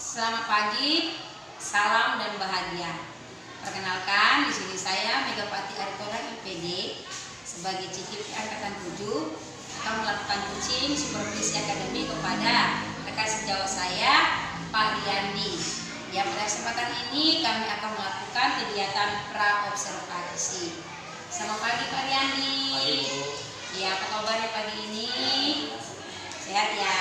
Selamat pagi, salam dan bahagia. Perkenalkan, di sini saya Megapati Aritola IPD sebagai CTP Angkatan 7 akan melakukan coaching supervisi akademi kepada rekan sejawat saya, Pak Riyandi. Ya, pada kesempatan ini kami akan melakukan kegiatan pra-observasi. Selamat pagi Pak Riyandi. Ya, apa kabarnya pagi ini? Sehat ya?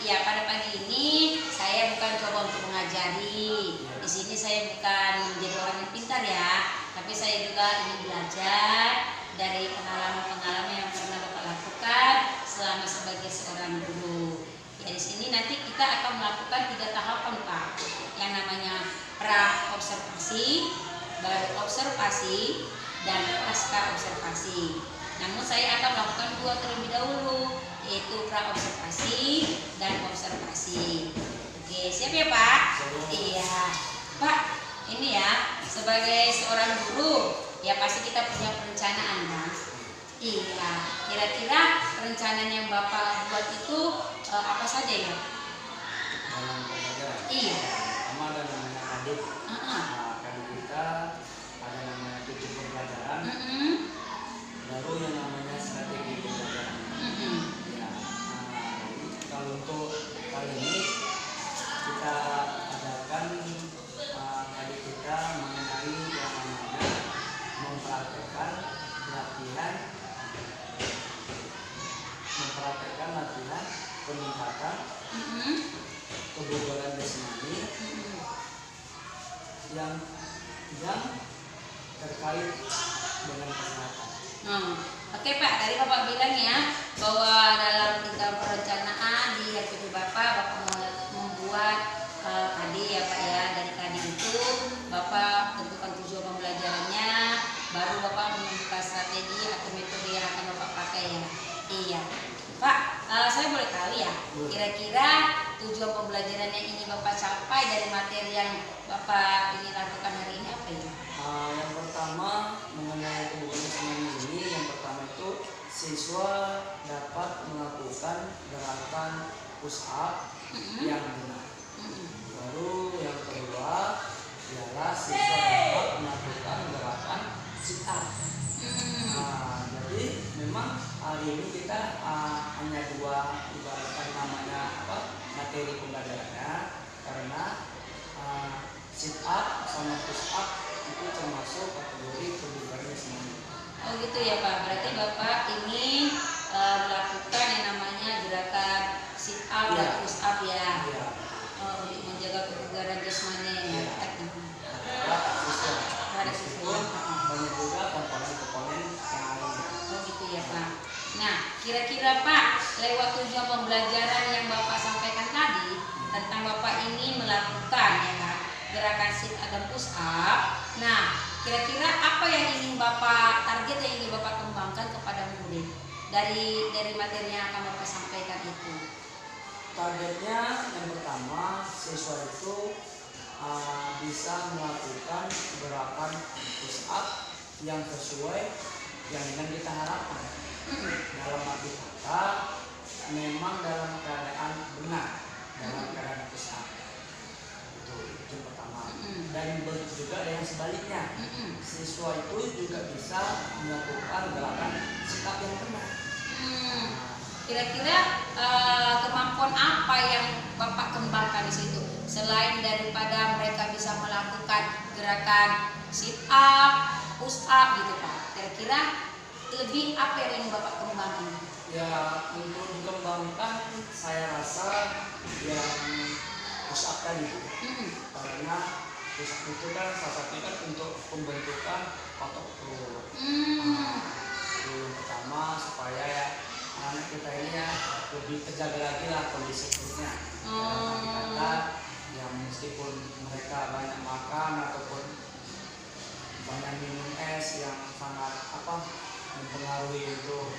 Ya, pada pagi ini saya bukan coba untuk mengajari. Di sini saya bukan menjadi orang yang pintar ya, tapi saya juga ingin belajar dari pengalaman-pengalaman yang pernah Bapak lakukan selama sebagai seorang guru. Ya, di sini nanti kita akan melakukan 3 tahapan Pak. Yang namanya pra-observasi, baru observasi, dan pasca observasi. Namun saya akan melakukan 2 terlebih dahulu, yaitu pra-observasi dan observasi. Oke, siap ya Pak? Iya. Pak, ini ya, sebagai seorang guru, ya pasti kita punya perencanaan kan? Iya. Kira-kira perencanaan yang Bapak buat itu apa saja ya? Dalam pembelajaran. Iya. Pertama ada namanya kadit. Kadit kita ada namanya tujuan pembelajaran. Baru yang namanya strategi pembelajaran. Ya, kalau untuk kali ini kita adakan tadi kita mengenai yang namanya mempraktekkan latihan peningkatan kebugaran jasmani yang terkait dengan kesehatan. Oke Pak, tadi Bapak bilang ya bahwa dalam tingkat perencanaan di RPP Bapak membuat KD ya Pak ya. Dari KD itu Bapak tentukan tujuan pembelajarannya, baru Bapak membuka strategi atau metode yang akan Bapak pakai ya. Iya Pak, saya boleh tahu ya, kira-kira tujuan pembelajaran yang ingin Bapak capai dari materi yang Bapak ingin lakukan hari ini apa ya? Yang pertama mengenai kebugaran jasmani ini, yang pertama itu siswa dapat melakukan gerakan push up yang benar. Baru yang kedua ialah siswa dapat melakukan gerakan sit up. Jadi memang hari ini kita hanya 2 ibaratkan namanya materi pembelajarannya, karena sit up sama push up itu termasuk kategori kebugaran jasmani. Oh gitu ya Pak, berarti Bapak ingin melakukan yang namanya gerakan sit up dan push up ya, untuk menjaga kebugaran jasmani ya. Ada siswa. Banyak juga komponen-komponen yang lainnya. Oh gitu ya Pak. Nah, kira-kira Pak, lewat tujuan pembelajaran yang Bapak sampaikan tadi tentang Bapak ini melakukan ya kan gerakan sit up dan push up. Nah, kira-kira apa yang ingin Bapak target yang ingin Bapak kembangkan kepada murid dari materi yang akan Bapak sampaikan itu? Targetnya yang pertama, siswa itu bisa melakukan gerakan push up yang sesuai yang kita harapkan. Dalam arti kata, memang dalam keadaan benar, dalam keadaan push up. Itu yang pertama. Dan begitu juga dengan sebaliknya, siswa itu juga bisa melakukan gerakan sit up yang benar. Kira-kira kemampuan apa yang Bapak kembangkan di situ? Selain daripada mereka bisa melakukan gerakan sit up, push up gitu Pak. Kira-kira lebih apa yang ingin Bapak kembangkan? Ya, untuk dikembangkan saya rasa yang push up tadi. Karena push up itu kan salah satunya kan untuk pembentukan otot perut. Itu yang pertama supaya ya anak kita ini ya lebih terjaga lagi lah kondisi perutnya. Dalam arti kata ya meskipun mereka banyak makan ataupun banyak minum es yang sangat mempengaruhi untuk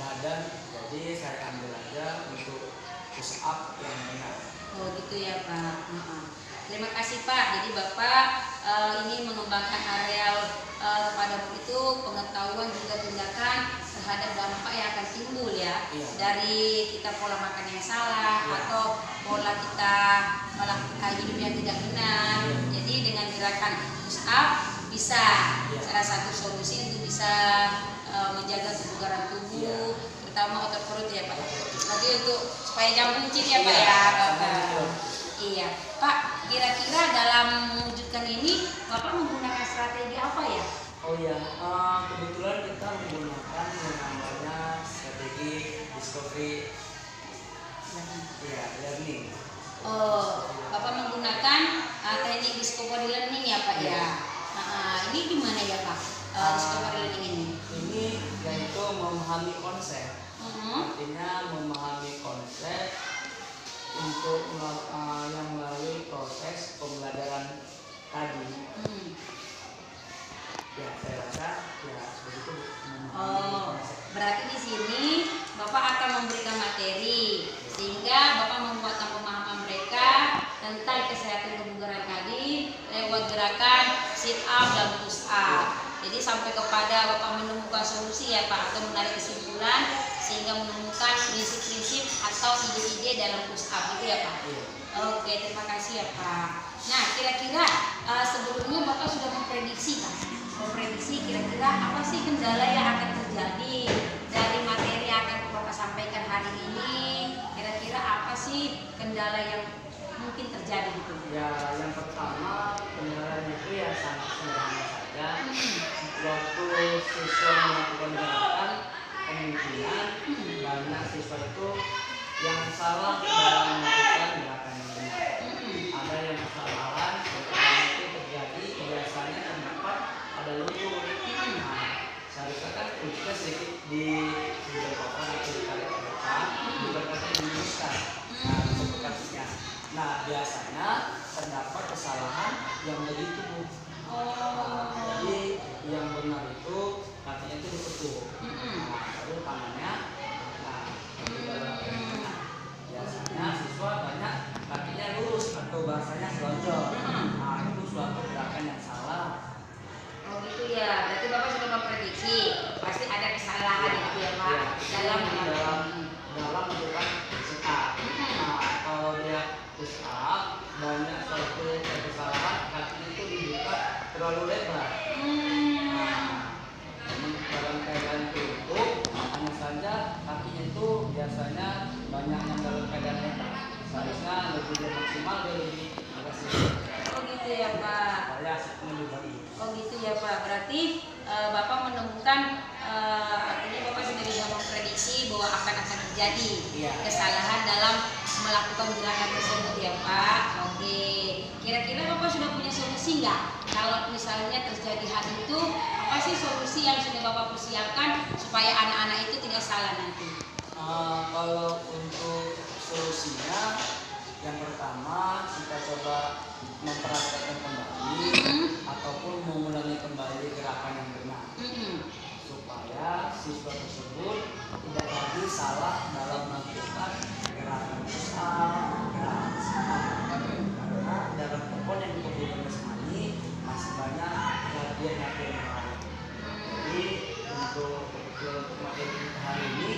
badan, jadi saya ambil aja untuk push up yang benar. Oh gitu ya Pak. Terima kasih Pak. Jadi Bapak ingin mengembangkan areal pada itu pengetahuan juga tindakan terhadap dampak yang akan timbul ya, dari kita pola makan yang salah atau pola kita melakukan hidup tidak benar. Jadi dengan gerakan push up bisa salah satu solusi untuk bisa menjaga kebugaran tubuh, terutama otot perut ya Pak. Berarti untuk supaya jangan buncit ya Pak ya. Iya Pak, kira-kira dalam mewujudkan ini Bapak menggunakan strategi apa ya? Oh ya, kebetulan kita menggunakan yang namanya strategi discovery learning. Oh, Bapak menggunakan teknik discovery learning ya Pak ya. Ini gimana ya Pak? Discovery learning ini? Ini yaitu memahami konsep. Artinya memahami konsep untuk yang melalui proses pembelajaran tadi. Ya, saya rasa ya seperti itu. Berarti di sini Bapak akan memberikan materi sehingga Bapak membuatkan pemahaman mereka tentang kesehatan kebugaran tadi lewat gerakan sit up dan push up. Jadi sampai kepada Bapak menemukan solusi ya Pak, atau menarik kesimpulan sehingga menemukan prinsip-prinsip atau ide-ide dalam push up gitu ya Pak. Oke, terima kasih ya Pak. Nah, kira-kira sebelumnya Bapak sudah memprediksi kan? Memprediksi kira-kira apa sih kendala yang akan terjadi dari materi yang akan Bapak sampaikan hari ini? Kira-kira apa sih kendala yang mungkin terjadi gitu? Ya, yang pertama kendalanya itu ya sangat sederhana saja. Waktu siswa melakukan gerakan, kemungkinan banyak siswa itu yang salah dalam melakukan gerakan yang benar. Ada yang kesalahan, kesalahan itu terjadi biasanya terdapat pada lembur. Seharusnya kan kita sedikit dibelokkan atau ditarik ke depan, diberikan diluruskan sepertinya. Nah, biasanya terdapat kesalahan yang begitu. Jadi yang benar itu kakinya itu diketuk. Baru tangannya. Biasanya siswa banyak kakinya lurus atau bahasanya selonjor. Itu suatu gerakan yang salah. Oh gitu ya, berarti Bapak sudah memprediksi pasti ada kesalahan gitu ya Pak dalam melakukan push up. Kalau dia push up banyak suatu kesalahan kakinya itu dibuka terlalu lebar. Dalam keadaan tutup hanya saja kakinya itu biasanya banyak yang dalam keadaan lebar. Seharusnya lebih maksimal dia lebih agak sedikit. Oh gitu ya Pak. Supaya asapnya lebih baik. Oh gitu ya Pak. Berarti Bapak menemukan artinya Bapak sudah bisa memprediksi bahwa akan terjadi kesalahan dalam melakukan gerakan tersebut ya Pak. Oke. Kira-kira Bapak sudah punya solusi nggak? Kalau misalnya terjadi hal itu, apa sih solusi yang sudah Bapak persiapkan supaya anak-anak itu tidak salah nanti? Kalau untuk solusinya, yang pertama kita coba mempraktekkan kembali ataupun mengulangi kembali gerakan yang benar supaya siswa tersebut tidak lagi salah dalam melakukan gerakan push up, gerakan sit up. Karena dalam komponen kebugaran ini masih banyak latihan-latihan yang lain. Jadi untuk materi kita hari ini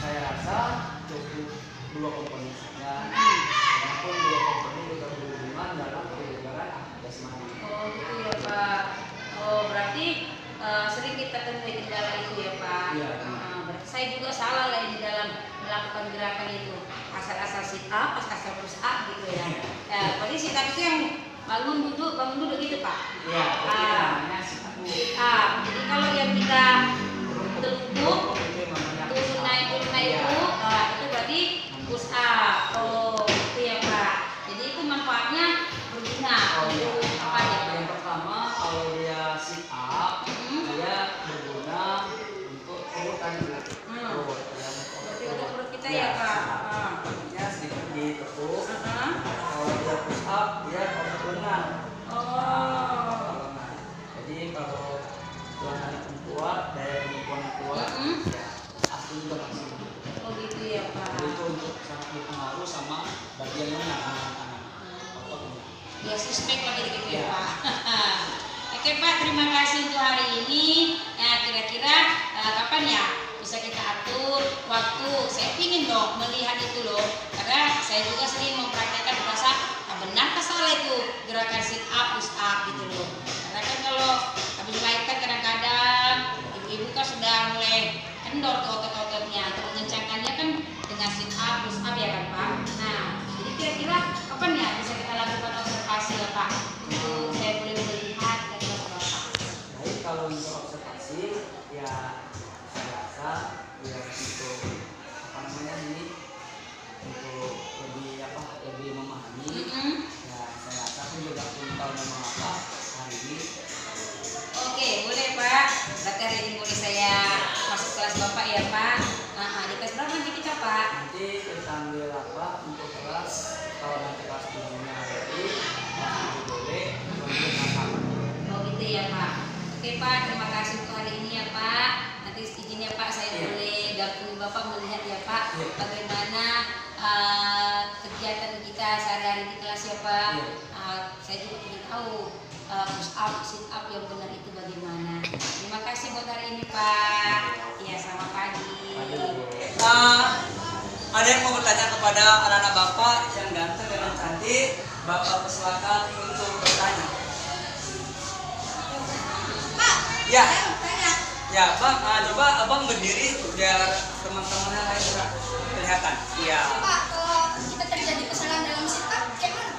saya rasa cukup 2 komponen saja. Walaupun 2 komponen juga berhubungan dalam kebugaran jasmani. Oh gitu ya Pak. Oh berarti sering kita temui kendala itu ya Pak. Berarti saya juga salah lah di dalam melakukan gerakan itu. Asal-asal sit up, asal push up gitu ya. Berarti sit up itu yang bangun duduk gitu Pak. Iya. Namanya sit up. Jadi kalau yang kita duduk turun naik itu berarti push up. Oh itu ya Pak. Jadi itu manfaatnya berguna untuk apa ya Pak? Yang pertama kalau dia sit up dia berguna untuk urutan perut. Berarti untuk perut kita ya Pak. Perutnya sedikit ditekuk. Kalau dia push up dia otot lengan. Jadi kalau lengan kuat, daya pengumpulan kuat, aku juga maksimal. Oh gitu ya Pak. Jadi itu untuk sangat berpengaruh sama bagian lengan tangan, ototnya. Ya suspek lah gitu ya Pak. Oke Pak, terima kasih untuk hari ini. Nah kira-kira kapan ya bisa kita atur waktu? Saya ingin dong melihat itu loh, karena saya juga sering mempraktekkan merasa benar ke salah itu. Bapak melihat ya Pak, Iya. bagaimana kegiatan kita sehari-hari di kelas ya Pak. Iya. Saya juga ingin tahu push up, sit up yang benar itu bagaimana. Terima kasih buat hari ini Pak. Ya, selamat pagi. Ada yang mau bertanya kepada anak-anak Bapak yang ganteng dan cantik, Bapak persilakan untuk bertanya. Ya, ya Bang, coba Abang berdiri biar teman-teman yang lain juga kelihatan. Ya. Pak, kalau kita terjadi kesalahan dalam sit up, gimana?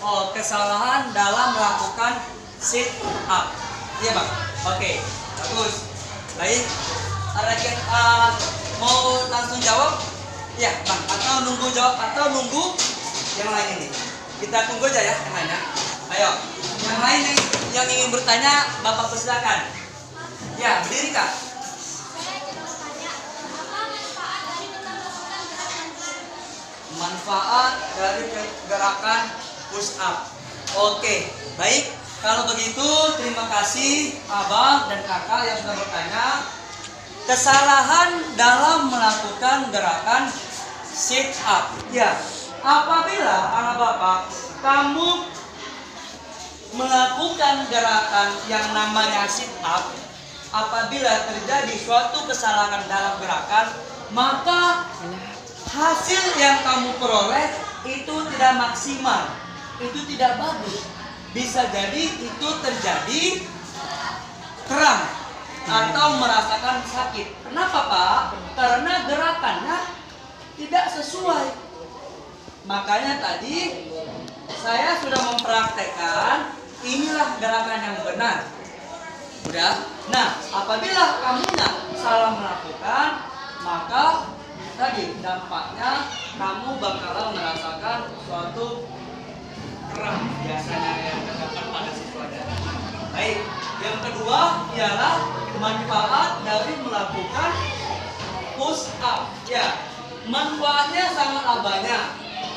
Oh, kesalahan dalam melakukan sit up. Iya Bang. Oke, bagus. Baik. Ada yang mau langsung jawab? Ya Bang. Atau nunggu jawab atau nunggu yang lain ini? Kita tunggu aja ya yang lainnya. Ayo. Yang lain yang ingin bertanya, Bapak persilakan. Ya, berdiri Kak. Saya ingin bertanya, apa manfaat dari kita melakukan gerakan push up? Manfaat dari gerakan push up. Oke, baik. Kalau begitu, terima kasih Abang dan Kakak yang sudah bertanya. Kesalahan dalam melakukan gerakan sit up. Ya, apabila anak Bapak kamu melakukan gerakan yang namanya sit up, apabila terjadi suatu kesalahan dalam gerakan, maka hasil yang kamu peroleh itu tidak maksimal, itu tidak bagus. Bisa jadi itu terjadi kram atau merasakan sakit. Kenapa Pak? Karena gerakannya tidak sesuai. Makanya tadi saya sudah mempraktekkan, inilah gerakan yang benar. Udah. Nah, apabila kamunya salah melakukan, maka tadi dampaknya kamu bakalan merasakan suatu kram biasanya yang terdapat pada siswanya. Baik, yang kedua ialah manfaat dari melakukan push up. Ya, manfaatnya sangatlah banyak.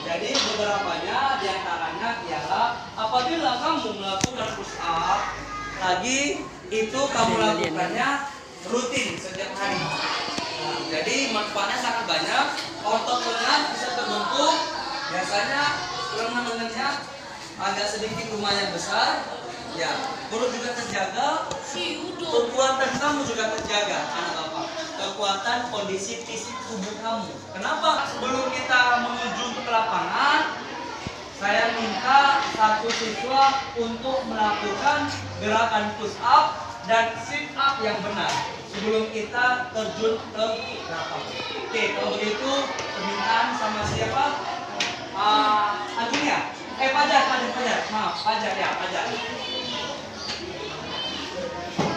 Jadi beberapanya diantaranya ialah apabila kamu melakukan push up, lagi itu kamu lakukannya rutin setiap hari. Nah, jadi manfaatnya sangat banyak. Ototnya bisa terbentuk. Biasanya lengan-lengannya agak sedikit lumayan besar. Ya, perut juga terjaga. Kekuatan kamu juga terjaga, anak Bapak. Kekuatan kondisi fisik tubuh kamu. Kenapa? Sebelum kita menuju ke lapangan, saya minta satu siswa untuk melakukan gerakan push up dan sit up yang benar sebelum kita terjun ke lapangan. Oke, kalau begitu permintaan sama siapa? Ajunia. Pajar. Maaf, Pajar ya, Pajar.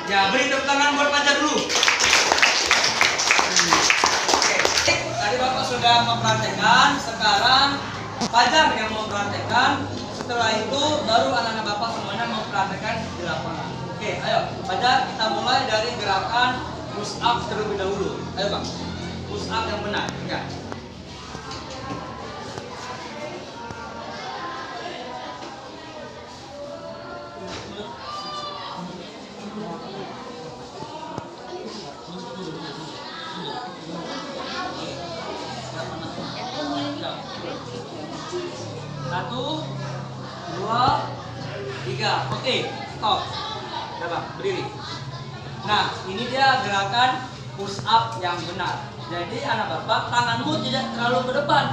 Ya, beri tepuk tangan buat Pajar dulu. Oke, tadi Bapak sudah mempraktekkan, sekarang Pajar yang mau mempraktekkan. Setelah itu baru anak-anak Bapak semuanya mempraktekkan di lapangan. Oke, ayo Pajar, kita mulai dari gerakan push up terlebih dahulu. Ayo Bang, push up yang benar. Ya. Satu, dua, tiga. Oke, stop. Udah Bang, berdiri. Nah, ini dia gerakan push up yang benar. Jadi anak Bapak, tanganmu tidak terlalu ke depan.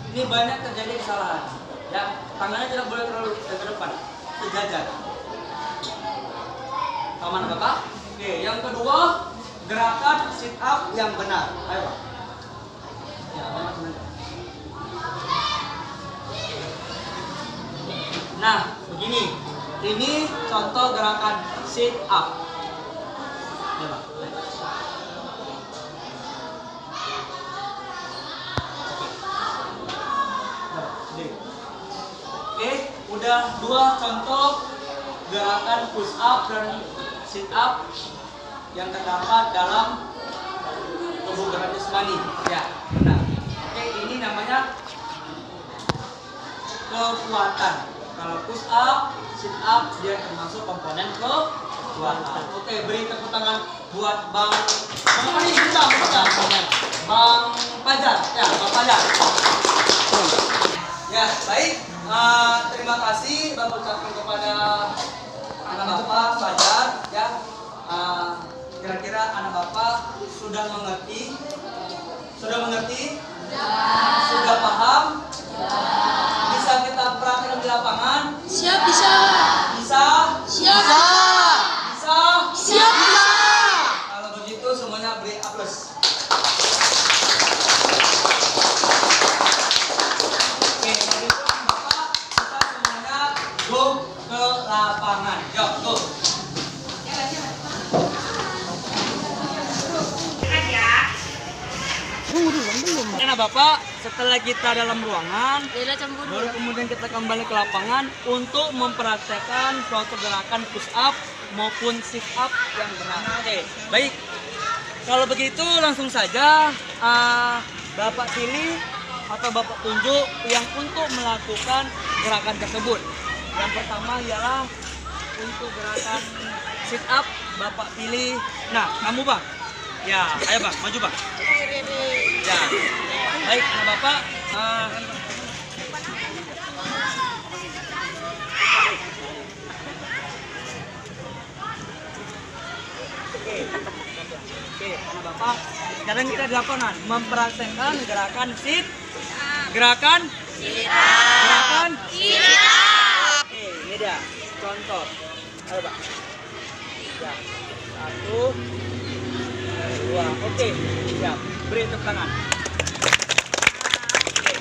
Ini banyak terjadi kesalahan. Ya, tangannya tidak boleh terlalu ke depan. Sejajar. Paham anak Bapak? Oke, yang kedua, gerakan sit up yang benar. Ayo Pak. Ya, benar. Nah, begini. Ini contoh gerakan sit up. Ya, Pak. Oke, udah dua contoh gerakan push up dan sit up yang terdapat dalam tubuh gerakan jasmani. Ya, benar. Oke, ini namanya kekuatan. Kalau push up, sit up dia termasuk komponen kekuatan. Oke, beri tepuk tangan buat Bang ini Bang Pajar. Ya, Bang Pajar. Ya, baik. Terima kasih Bang ucapkan kepada anak Bapak Pajar ya. Kira-kira anak Bapak sudah mengerti? Sudah mengerti? Sudah paham? Bisa kita praktekkan di lapangan? Siap, bisa. Bisa? Siap. Bisa? Siap, bisa. Kalau begitu semuanya beri aplaus. Oke, kalau itu Bapak kita semuanya go ke lapangan. Yuk, go. Nah Bapak, setelah kita dalam ruangan, baru kemudian kita kembali ke lapangan untuk mempraktekkan suatu gerakan push up maupun sit up yang benar. Oke, baik. Kalau begitu langsung saja Bapak pilih atau Bapak tunjuk yang untuk melakukan gerakan tersebut. Yang pertama ialah untuk gerakan sit up, Bapak pilih. Nah, kamu Bang. Ya, ayo Bang, maju Bang. Ya, baik, anak Bapak. Oke, anak Bapak. Sekarang kita di lapangan mempraktekkan gerakan sit, gerakan, gerakan. Oke, ini dia contoh. Ayo Pak. Ya, 1, 2, oke, siap. Beri tepuk tangan. Oke.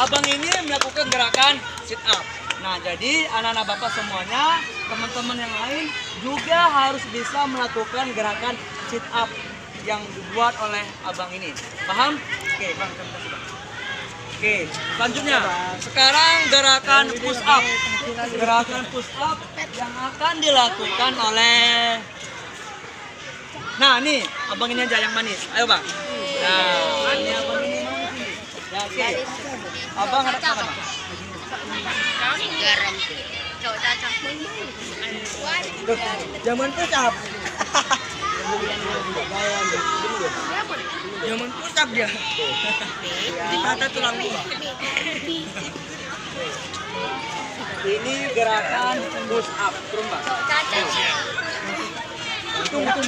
Abang ini melakukan gerakan sit up. Nah, jadi anak-anak Bapak semuanya, teman-teman yang lain juga harus bisa melakukan gerakan sit up yang dibuat oleh abang ini. Paham? Oke, Bang, terima kasih Bang. Oke, selanjutnya sekarang gerakan push up. Gerakan push up yang akan dilakukan oleh. Nah, nih abang ini aja yang manis. Ayo Bang. Nah, ini abang ini manis. Ya, oke. Abang ada apa Bang? Zaman push up. Zaman push up dia. Ditata tulang gua. Ini gerakan push up, turun Bang. Tunggu.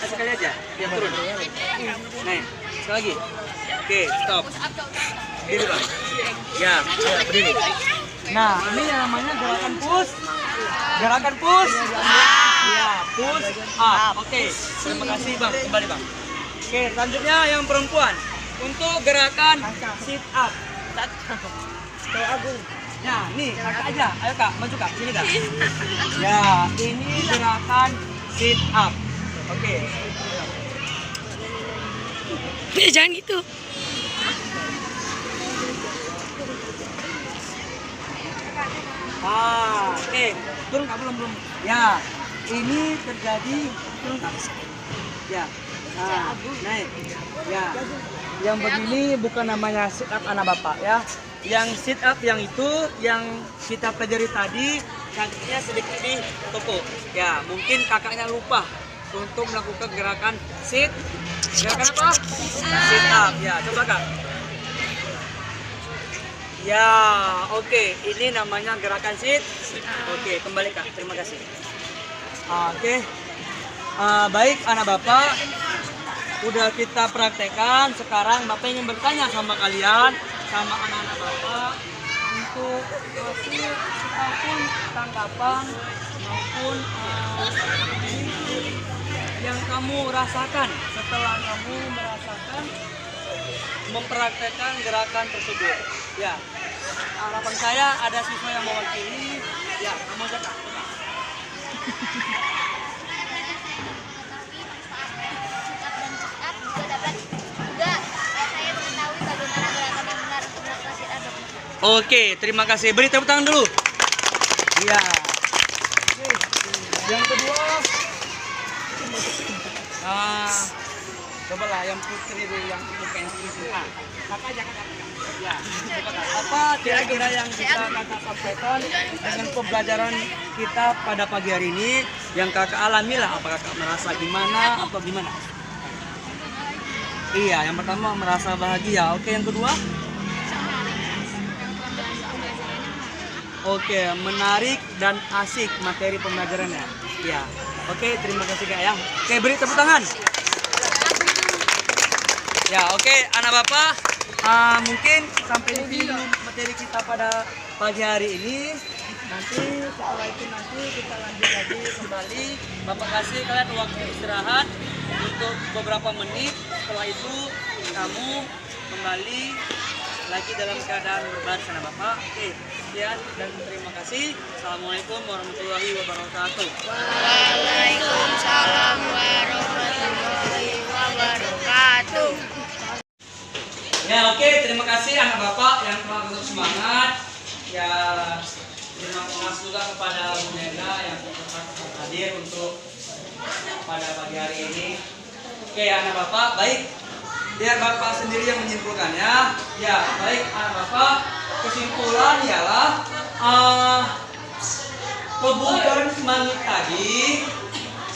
Sekali aja, dia turun. Nih, sekali lagi. Oke, stop. Berdiri Bang. Ya, berdiri. Nah, ini yang namanya gerakan push. Gerakan push. Ya, push up. Oke, terima kasih Bang. Kembali Bang. Oke, selanjutnya yang perempuan. Untuk gerakan sit up. Nah, nih kakak aja. Ayo Kak, maju Kak. Sini Kak. Ya, ini gerakan sit up. Oke. Jangan gitu. Oke. Turun Kak, belum. Ya, ini terjadi turun Kak. Ya. Naik. Ya. Yang begini bukan namanya sit up anak Bapak ya. Yang sit up yang itu yang kita pelajari tadi kakinya sedikit ditepuk. Ya, mungkin kakaknya lupa untuk melakukan gerakan sit. Gerakan apa? Sit up. Ya, coba Kak. Ya, oke. Ini namanya gerakan sit. Oke, kembali Kak. Terima kasih. Oke. Baik anak Bapak. Udah kita praktekkan. Sekarang Bapak ingin bertanya sama kalian, sama anak-anak Bapak untuk hasil ataupun tanggapan maupun yang kamu rasakan setelah kamu merasakan mempraktekkan gerakan tersebut. Ya, harapan saya ada siswa yang mewakili. Ya, kamu aja Kak. Oke, terima kasih. Beri tepuk tangan dulu. Iya. Yang kedua, cobalah yang putri dulu, yang pensil. Kakak aja, kakak. Ya, apa kira-kira yang bisa kakak sampaikan dengan pembelajaran kita pada pagi hari ini yang kakak alami lah? Apakah kakak merasa gimana atau gimana? Iya, yang pertama merasa bahagia. Oke, yang kedua? Oke, menarik dan asik materi pembelajarannya. Iya. Oke, terima kasih Kak ya. Oke, beri tepuk tangan. Ya, oke, anak bapak, mungkin sampai di sini materi kita pada pagi hari ini. Nanti setelah itu nanti kita lanjut lagi kembali. Bapak kasih kalian waktu istirahat untuk beberapa menit. Setelah itu kamu kembali lagi dalam keadaan berbaris anak bapak. Oke, sekian dan terima kasih. Assalamualaikum warahmatullahi wabarakatuh. Waalaikumsalam warahmatullahi wabarakatuh. Ya oke, terima kasih anak bapak yang telah tetap semangat. Ya terima kasih juga kepada Bu Nenda yang tetap hadir untuk pada pagi hari ini. Oke anak bapak, baik. Biar bapak sendiri yang menyimpulkannya. Ya baik anak bapak, kesimpulan ialah kebugaran semangat tadi,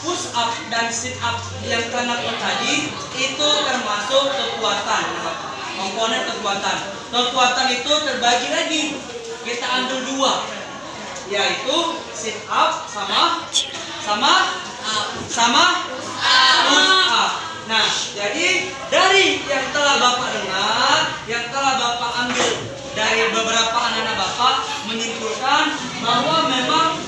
push up dan sit up yang terlakukan tadi itu termasuk kekuatan anak bapak. Komponen kekuatan itu terbagi lagi, kita ambil dua, yaitu sit up sama push up. Nah jadi dari yang telah bapak dengar, yang telah bapak ambil dari beberapa anak-anak bapak menyimpulkan bahwa memang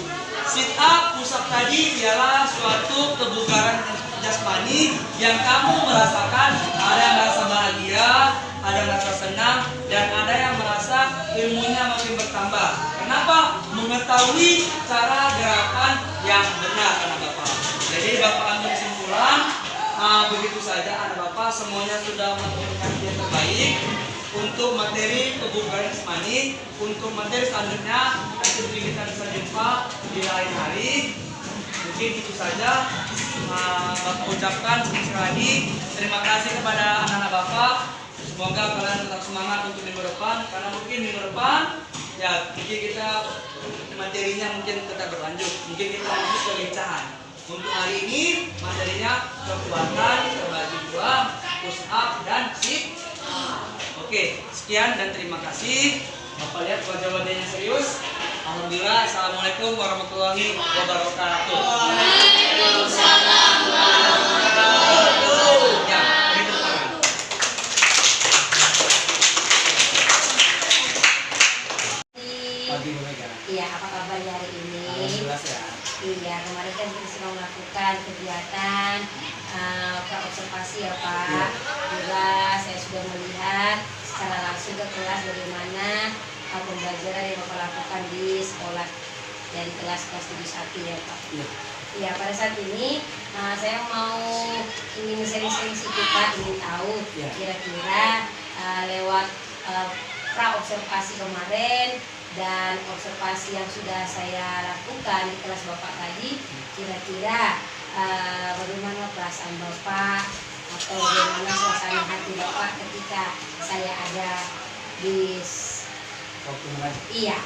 sit up, push up tadi ialah suatu kebugaran jasmani yang kamu merasakan, ada yang merasa bahagia, ada yang merasa senang, dan ada yang merasa ilmunya makin bertambah. Kenapa? Mengetahui cara gerakan yang benar anak bapak. Jadi bapak ambil kesimpulan, begitu saja anak bapak semuanya sudah melakukan yang terbaik untuk materi kebugaran jasmani. Untuk materi selanjutnya nanti kita bisa jumpa di lain hari. Mungkin itu saja. Bapak ucapkan sekali lagi terima kasih kepada anak-anak bapak. Semoga kalian tetap semangat untuk minggu depan, karena mungkin minggu depan ya mungkin kita materinya mungkin tetap berlanjut. Mungkin kita lanjut ke lincahan. Untuk hari ini materinya kekuatan terbagi dua, push up dan sit up. Oke, sekian dan terima kasih. Bapak lihat wajah-wajahnya serius. Alhamdulillah. Assalamualaikum warahmatullahi wabarakatuh. Waalaikumsalam warahmatullahi wabarakatuh. Ya, itu tangan. Pagi Bu Mega. Iya, apa kabar hari ini? Alhamdulillah sehat. Iya, kemarin kan kita sedang melakukan kegiatan praobservasi ya Pak. Juga saya sudah melihat secara langsung ke kelas bagaimana pembelajaran yang Bapak lakukan di sekolah dari kelas 71 ya Pak. Iya. Ya, pada saat ini saya mau ingin sharing-sharing sedikit Pak, ingin tahu Ya. kira-kira lewat praobservasi kemarin dan observasi yang sudah saya lakukan di kelas Bapak tadi, kira-kira bagaimana perasaan Bapak atau bagaimana suasana hati Bapak ketika saya ada di Waktu mulai. iya.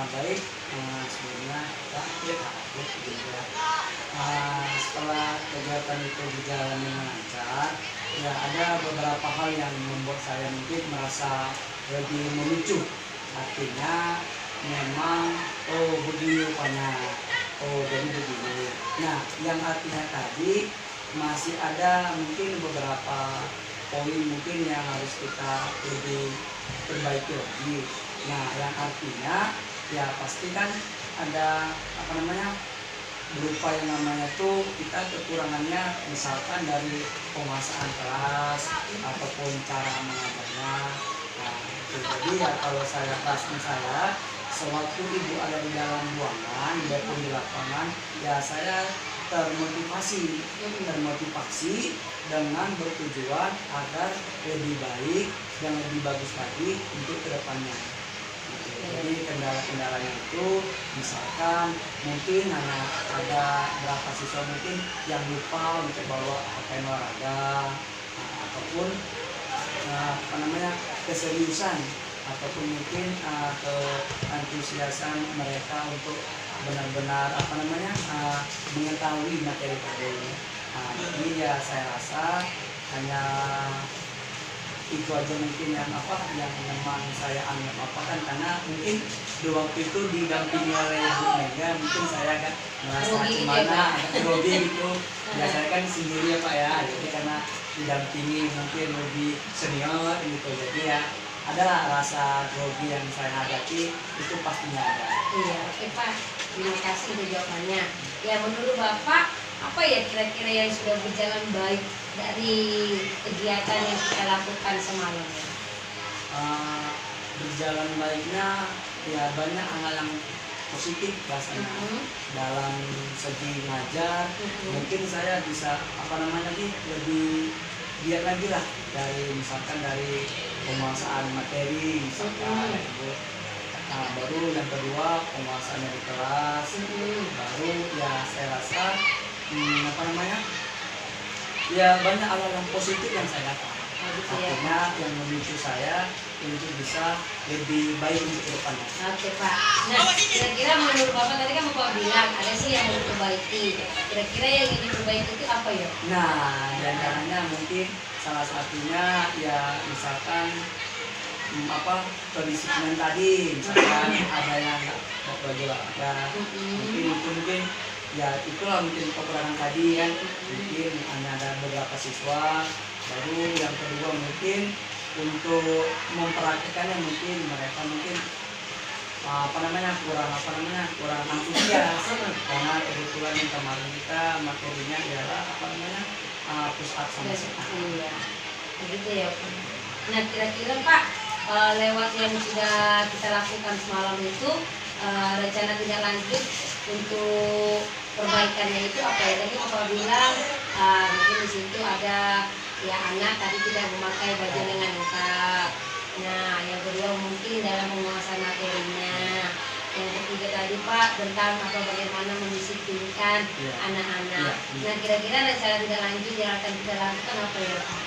Baik, sebelumnya setelah kegiatan itu berjalan dengan lancar, ya ada beberapa hal yang membuat saya mungkin merasa lebih memicu. Artinya memang begini rupanya, jadi begini. Nah, yang artinya tadi masih ada mungkin beberapa poin mungkin yang harus kita lebih perbaiki lagi. Nah, yang artinya ya pasti kan ada berupa yang namanya tuh kita kekurangannya, misalkan dari penguasaan kelas ataupun cara mengajarnya. Nah, jadi ya kalau saya sewaktu ibu ada di dalam ruangan maupun di lapangan, ya saya termotivasi dengan bertujuan agar lebih baik dan lebih bagus lagi untuk kedepannya. Jadi kendala-kendalanya itu misalkan mungkin ada berapa siswa mungkin yang lupa untuk bawa pakaian olahraga, ataupun apa namanya, keseriusan ataupun mungkin atau antusiasan mereka untuk benar-benar apa namanya, mengetahui materi ini. Jadi ya saya rasa hanya itu aja mungkin yang memang saya anggap kan, karena mungkin di waktu itu didampingi oleh Bu Mega, mungkin saya kan merasa Grogi gitu ya, gimana, Pak? agak grogi gitu. Biasanya kan sendiri ya Pak ya, jadi karena didampingi mungkin lebih senior gitu, jadi ya ada rasa grogi yang saya hadapi, itu pastinya ada. Iya, oke Pak. Terima kasih untuk jawabannya. Ya, menurut Bapak, apa ya kira-kira yang sudah berjalan baik dari kegiatan yang kita lakukan semalam? Berjalan baiknya ya banyak hal yang positif rasanya. Dalam segi ngajar, mungkin saya bisa lebih giat lagi lah, dari misalkan dari penguasaan materi misalkan gitu. Baru yang kedua penguasaan dari kelas, baru ya saya rasa ya banyak hal yang positif yang saya dapat. Akhirnya yang memicu saya untuk bisa lebih baik untuk ke depannya. Oke Pak. Nah, kira-kira menurut Bapak tadi kan Bapak bilang ada sih yang mau diperbaiki. Kira-kira yang ingin diperbaiki itu apa ya? Nah, diantaranya mungkin salah satunya ya misalkan kedisiplinan tadi, misalkan ada yang nggak belajar olahraga, mungkin ya itulah mungkin kekurangan tadi kan, mungkin ada beberapa siswa. Baru yang kedua mungkin untuk mempraktikannya, mungkin mereka kurang antusias, karena kebetulan yang kemarin kita materinya adalah push up sama sit up. Iya, begitu ya Pak. Nah, kira-kira Pak, lewat yang sudah kita lakukan semalam itu, rencana tindak lanjut untuk perbaikannya itu apa ya? Tadi Bapak bilang mungkin di situ ada ya anak tadi tidak memakai baju lengan lengkap. Nah, yang kedua mungkin dalam menguasai materinya. Yang ketiga tadi Pak tentang bagaimana mendisiplinkan anak-anak. Nah, kira-kira rencana tindak lanjut yang akan kita lakukan apa ya Pak?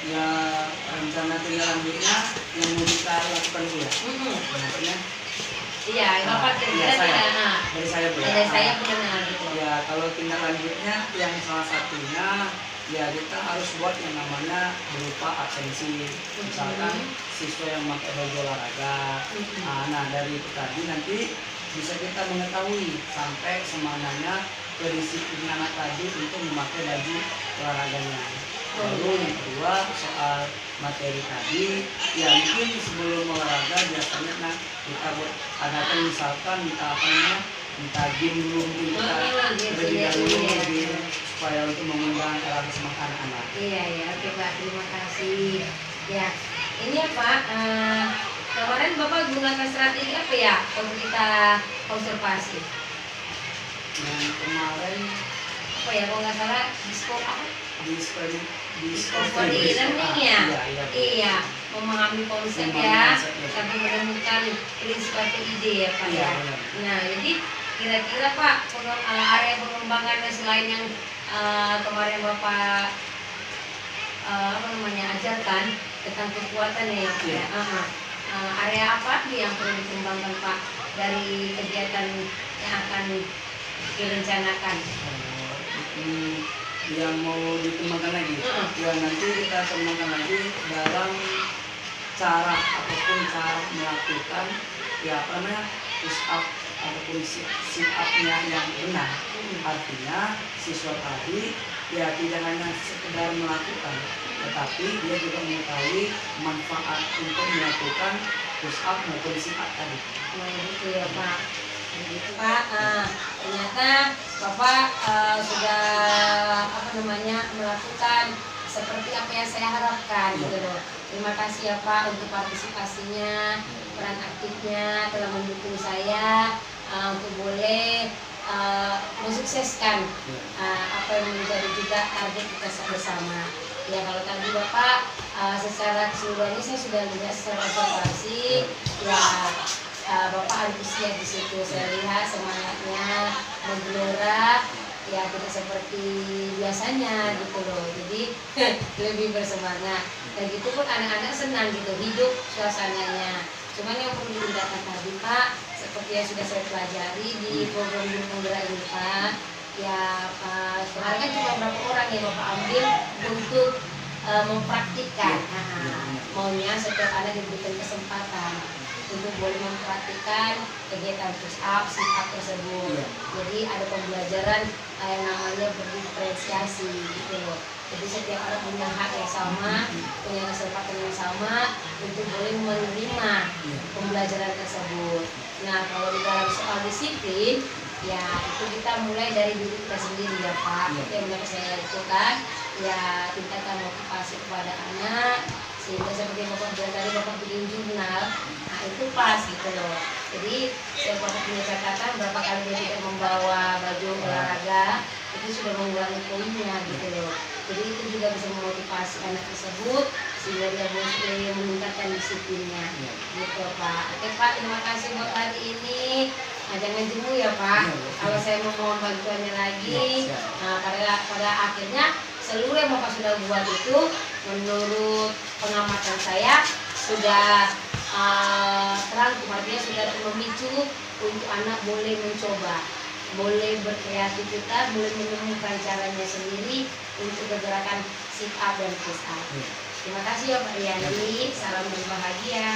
Ya, rencana tindak lanjutnya yang mau kita lakukan itu ya. Maksudnya Iya, Bapak kira-kira dari saya bu ya. dari saya benar gitu. Ya, kalau tindak lanjutnya yang salah satunya ya kita harus buat yang namanya berupa absensi. Misalkan siswa yang memakai baju olahraga. Nah, dari itu tadi nanti bisa kita mengetahui sampai semananya kedisiplinan anak tadi untuk memakai baju olahraganya. Lalu yang kedua soal materi tadi, ya mungkin sebelum olahraga biasanya kita adakan misalkan minta game dulu, mungkin kita lebih dahulu supaya untuk mengundang rasa semangat anak-anak. Iya, oke Pak, terima kasih. Ya, ini ya Pak, kemarin Bapak gunakan strategi apa ya untuk kita observasi? Yang kemarin Apa ya, kalau nggak salah diskop apa? diskop Body learning ya? Iya. Memahami konsep ya, tapi menemukan prinsip atau ide ya Pak ya. Nah, jadi kira-kira Pak, area pengembangannya selain yang kemarin Bapak ajarkan tentang kekuatan ya Pak ya. Area apa yang perlu dikembangkan Pak dari kegiatan yang akan direncanakan? Yang mau dikembangkan lagi, ya nanti kita kembangkan lagi dalam cara melakukan push up ataupun sit up-nya yang benar. Artinya siswa tadi ya tidak hanya sekedar melakukan, tetapi dia juga mengetahui manfaat untuk melakukan push up maupun sit up tadi. Nah, gitu ya Pak. Begitu Pak. Ternyata Bapak sudah melakukan seperti apa yang saya harapkan gitu loh. Terima kasih ya Pak untuk partisipasinya, peran aktifnya telah mendukung saya untuk boleh mensukseskan apa yang menjadi juga target kita bersama. Ya, kalau tadi Bapak secara keseluruhannya saya sudah lihat secara observasi ya. Bapak antusias di situ, saya lihat semangatnya menggelora ya tidak seperti biasanya gitu loh. Jadi lebih bersemangat. Dan gitu pun anak-anak senang gitu hidup suasananya. Cuman yang perlu ditingkatkan tadi Pak, seperti yang sudah saya pelajari di program Gunung Penggerak ini Pak, ya kemarin kan cuma berapa orang yang Bapak ambil untuk mempraktikkan. Maunya setiap anak diberikan kesempatan untuk boleh mempraktikkan kegiatan push up, sit up tersebut. Jadi ada pembelajaran yang namanya berdiferensiasi gitu loh. Jadi setiap anak punya hak yang sama, punya kesempatan yang sama untuk boleh menerima pembelajaran tersebut. Nah kalau di dalam soal disiplin, ya itu kita mulai dari diri kita sendiri ya Pak. Itu yang menurut saya itu kan, ya tingkatkan motivasi kepada anak, sehingga seperti Bapak bilang tadi, Bapak bikin jurnal, nah itu pas gitu loh. Jadi saya Bapak punya catatan berapa kali dia tidak membawa baju olahraga, itu sudah mengurangi poinnya gitu loh. Jadi itu juga bisa memotivasi anak tersebut sehingga dia boleh meningkatkan disiplinnya gitu Pak. Oke Pak, terima kasih buat hari ini. Nah, jangan jemu ya Pak, kalau saya mau mohon bantuannya lagi. Nah pada akhirnya seluruh yang Bapak sudah buat itu menurut pengamatan saya sudah terangkum, artinya sudah memicu untuk anak boleh mencoba, boleh berkreativitas, boleh menemukan caranya sendiri untuk bergerakan sit up dan push up. Terima kasih ya Pak Riyandi, salam berbahagia.